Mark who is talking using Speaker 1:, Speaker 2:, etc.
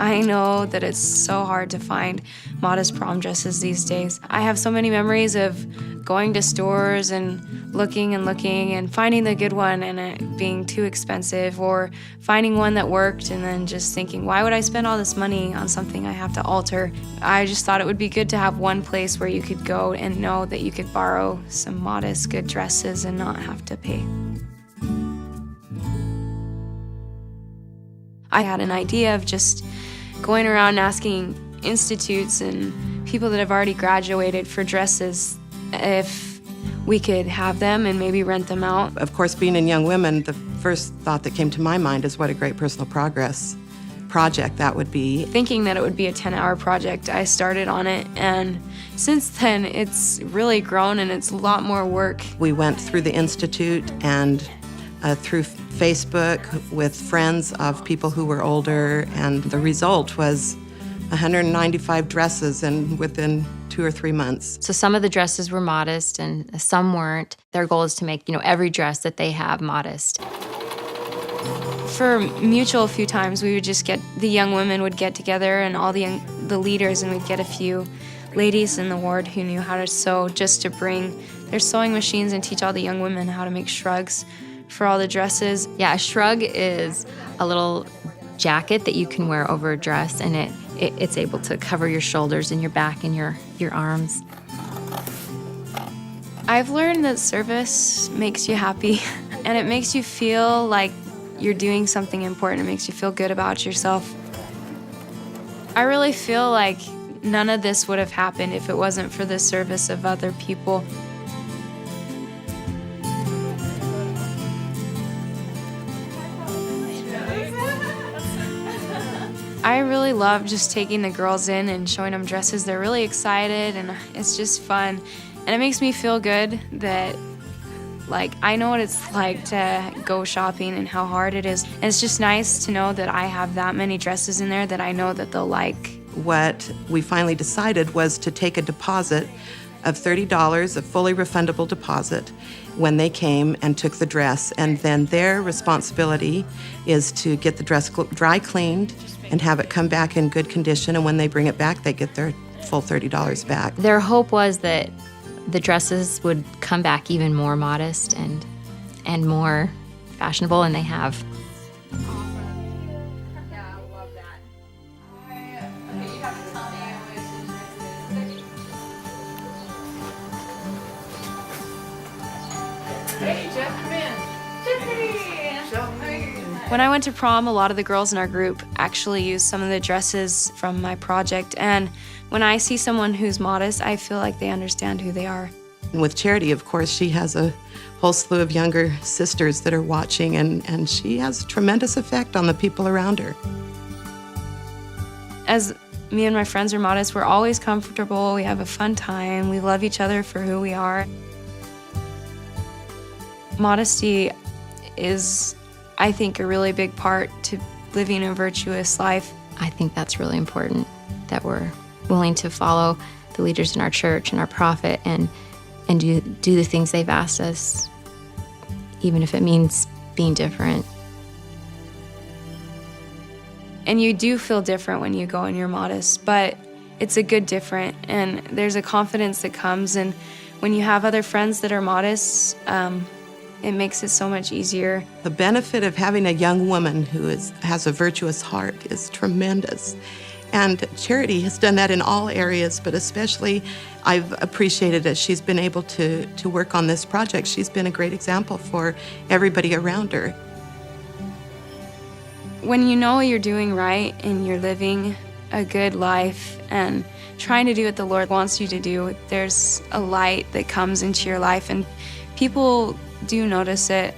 Speaker 1: I know that it's so hard to find modest prom dresses these days. I have so many memories of going to stores and looking and finding the good one and it being too expensive, or finding one that worked and then just thinking, why would I spend all this money on something I have to alter? I just thought it would be good to have one place where you could go and know that you could borrow some modest, good dresses and not have to pay. I had an idea of just going around and asking institutes and people that have already graduated for dresses if we could have them and maybe rent them out.
Speaker 2: Of course, being in Young Women, the first thought that came to my mind is what a great personal progress project that would be.
Speaker 1: Thinking that it would be a 10-hour project, I started on it, and since then it's really grown and it's a lot more work.
Speaker 2: We went through the institute and through Facebook with friends of people who were older, and the result was 195 dresses and within 2 or 3 months.
Speaker 3: So some of the dresses were modest and some weren't. Their goal is to make, every dress that they have modest.
Speaker 1: For Mutual, a few times we would just the young women would get together and all the leaders, and we'd get a few ladies in the ward who knew how to sew, just to bring their sewing machines and teach all the young women how to make shrugs for all the dresses.
Speaker 3: Yeah, a shrug is a little jacket that you can wear over a dress, and it's able to cover your shoulders and your back and your arms.
Speaker 1: I've learned that service makes you happy, and it makes you feel like you're doing something important. It makes you feel good about yourself. I really feel like none of this would have happened if it wasn't for the service of other people. I really love just taking the girls in and showing them dresses. They're really excited and it's just fun. And it makes me feel good that I know what it's like to go shopping and how hard it is. And it's just nice to know that I have that many dresses in there that I know that they'll like.
Speaker 2: What we finally decided was to take a deposit of $30, a fully refundable deposit, when they came and took the dress. And then their responsibility is to get the dress dry cleaned and have it come back in good condition. And when they bring it back, they get their full $30 back.
Speaker 3: Their hope was that the dresses would come back even more modest and more fashionable, and they have.
Speaker 1: Yeah, I love that. Okay, you have to tell me which is. Hey, Jeff, come in. Jeffrey! When I went to prom, a lot of the girls in our group actually used some of the dresses from my project, and when I see someone who's modest, I feel like they understand who they are.
Speaker 2: And with Charity, of course, she has a whole slew of younger sisters that are watching, and she has a tremendous effect on the people around her.
Speaker 1: As me and my friends are modest, we're always comfortable, we have a fun time, we love each other for who we are. Modesty is, I think, a really big part to living a virtuous life.
Speaker 3: I think that's really important, that we're willing to follow the leaders in our church and our prophet and do the things they've asked us, even if it means being different.
Speaker 1: And you do feel different when you go and you're modest, but it's a good different, and there's a confidence that comes, and when you have other friends that are modest, it makes it so much easier.
Speaker 2: The benefit of having a young woman who has a virtuous heart is tremendous. And Charity has done that in all areas, but especially I've appreciated as she's been able to work on this project. She's been a great example for everybody around her.
Speaker 1: When you know you're doing right and you're living a good life and trying to do what the Lord wants you to do, there's a light that comes into your life, and people do notice it.